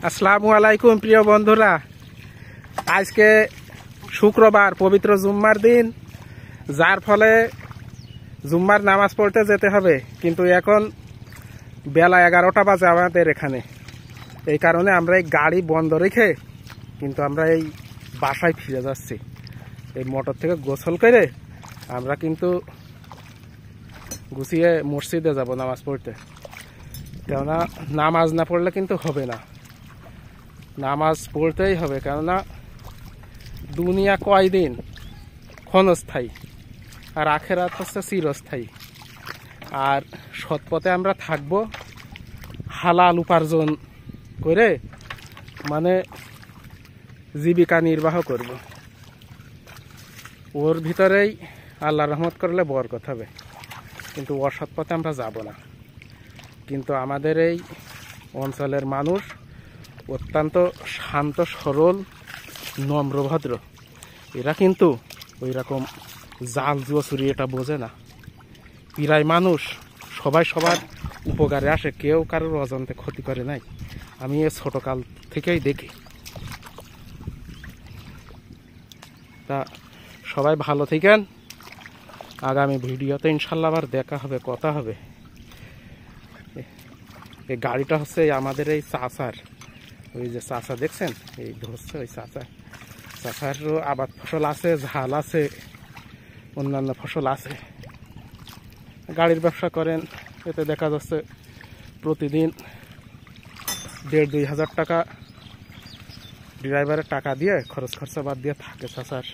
আসসালামু আলাইকুম প্রিয় বন্ধুরা, আজকে শুক্রবার পবিত্র জুম্মার দিন, যার ফলে জুম্মার নামাজ পড়তে যেতে হবে। কিন্তু এখন বেলা 11টা বাজে আমাদের এখানে। এই কারণে আমরা এই গাড়ি বন্ধ রেখে কিন্তু আমরা এই বাসায় ফিরে যাচ্ছি। এই মোটর থেকে গোসল করে আমরা কিন্তু গুছিয়ে মসজিদে যাব নামাজ পড়তে। কেননা নামাজ না পড়লে কিন্তু হবে না, নামাজ পড়তেই হবে। কেননা দুনিয়া কয়দিন ক্ষণস্থায়ী, আর আখেরাত হচ্ছে চিরস্থায়ী। আর সৎপথে আমরা থাকব, হালাল উপার্জন করে মানে জীবিকা নির্বাহ করব। ওর ভিতরেই আল্লাহ রহমত করলে বরকত হবে। কিন্তু অসৎ পথে আমরা যাব না। কিন্তু আমাদের এই অঞ্চলের মানুষ অত্যন্ত শান্ত, সরল, নম্রভদ্র। এরা কিন্তু ওই রকম জাল জুয়া চুরি এটা বোঝে না। প্রায় মানুষ সবাই সবার উপকারে আসে, কেউ কারোর অজান্তে ক্ষতি করে নাই। আমি এ ছোটকাল থেকেই দেখি। তা সবাই ভালো থাকেন। আগামী ভিডিওতে ইনশাল্লাহ আবার দেখা হবে, কথা হবে। এই গাড়িটা হচ্ছে আমাদের এই চাচার, ওই যে চাচা দেখছেন এই ধরছে, ওই চাচারও আবাদ ফসল আছে, ঝাল আছে, অন্যান্য ফসল আছে। গাড়ির ব্যবসা করেন, এতে দেখা যাচ্ছে প্রতিদিন 1,500-2,000 টাকা ড্রাইভারের টাকা দিয়ে খরচ খরচা বাদ দিয়ে থাকে চাচার।